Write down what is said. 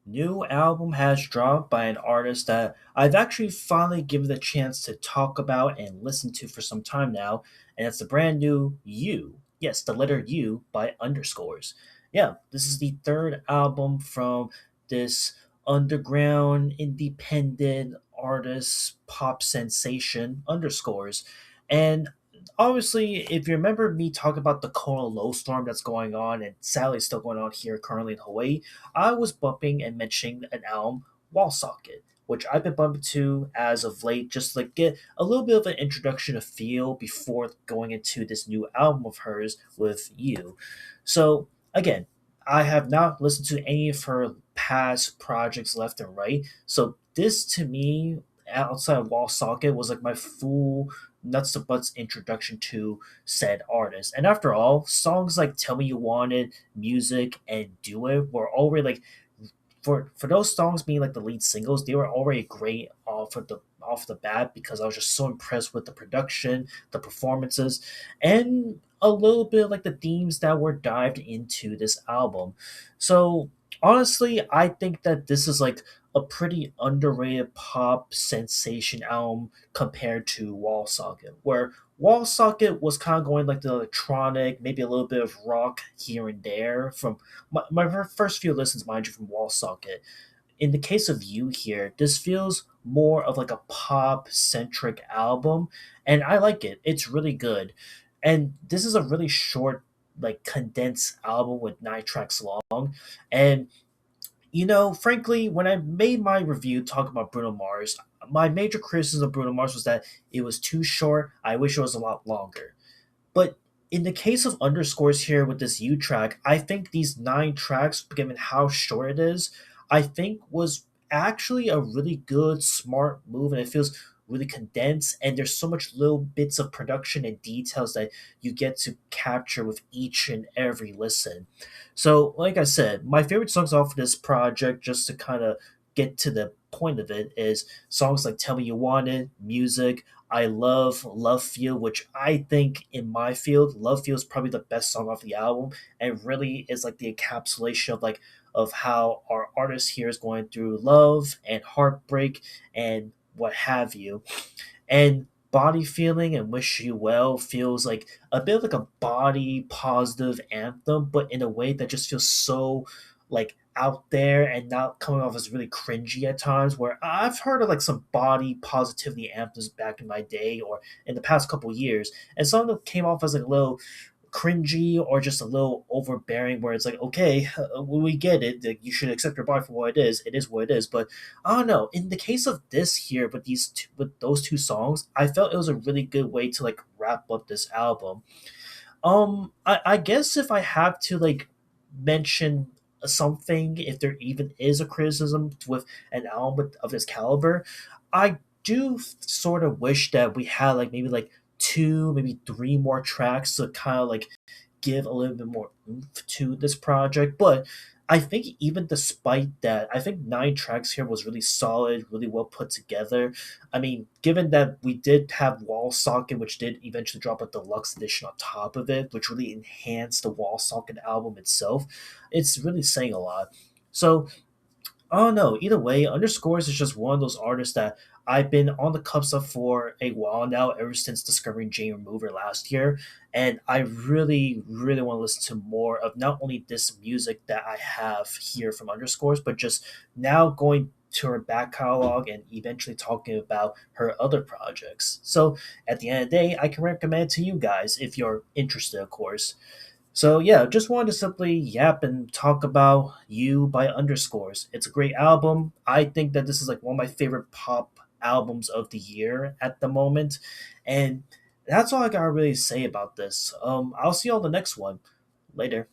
new album has dropped by an artist that I've actually finally given the chance to talk about and listen to for some time now, and it's the brand new You. Yes, the letter U by Underscores. Yeah, this is the third album from this underground independent artist pop sensation Underscores. And obviously, if you remember me talking about the Kona low storm that's going on and sadly still going on here currently in Hawaii, I was bumping and mentioning an album, Wall Socket, which I've been bumping to as of late, just to like get a little bit of an introduction to feel before going into this new album of hers with you. So again, I have not listened to any of her past projects left and right. So this to me, outside of Wall Socket, was like my full nuts to butts introduction to said artist. And after all, songs like Tell Me You Want It, Music, and Do It were already like for those songs being like the lead singles, they were already great off the bat because I was just so impressed with the production, the performances, and a little bit of like the themes that were dived into this album. So honestly, I think that this is like a pretty underrated pop sensation album compared to Wall Socket, where Wall Socket was kind of going like the electronic, maybe a little bit of rock here and there from my first few listens, mind you, from Wall Socket. In the case of you here, this feels more of like a pop centric album, and I like it. It's really good. And this is a really short, like condensed album with 9 tracks long. And frankly, when I made my review talking about Bruno Mars, my major criticism of Bruno Mars was that it was too short. I wish it was a lot longer. But in the case of underscores here with this U track, I think these 9 tracks, given how short it is, I think was actually a really good, smart move, and it feels really condensed. And there's so much little bits of production and details that you get to capture with each and every listen. So, like I said, my favorite songs off of this project, just to kind of get to the point of it, is songs like Tell Me You Want It, Music, I love Love Feel, which I think in my field, Love Feel is probably the best song off the album, and really is like the encapsulation of how our artist here is going through love and heartbreak and what have you. And Body Feeling and Wish You Well feels like a bit like a body positive anthem, but in a way that just feels so like out there and not coming off as really cringy at times. Where I've heard of like some body positivity anthems back in my day or in the past couple years, and some of them came off as like a little cringy or just a little overbearing where it's like, okay, we get it, like, you should accept your body for what it is what it is. But I don't know, in the case of this here with with those 2 songs, I felt it was a really good way to like wrap up this album. I guess if I have to like mention something, if there even is a criticism with an album of this caliber, I do sort of wish that we had like maybe like 2, maybe 3 more tracks to kind of like give a little bit more oomph to this project. But I think even despite that, I think 9 tracks here was really solid, really well put together. I mean, given that we did have Wall Socket, which did eventually drop a deluxe edition on top of it, which really enhanced the Wall Socket album itself, it's really saying a lot. So I don't know. Either way, Underscores is just one of those artists that I've been on the cups of for a while now, ever since discovering Jane Remover last year. And I really, really want to listen to more of not only this music that I have here from Underscores, but just now going to her back catalog and eventually talking about her other projects. So at the end of the day, I can recommend it to you guys if you're interested, of course. So yeah, just wanted to simply yap and talk about You by Underscores. It's a great album. I think that this is like one of my favorite pop albums of the year at the moment. And that's all I gotta really say about this. I'll see you on the next one. Later.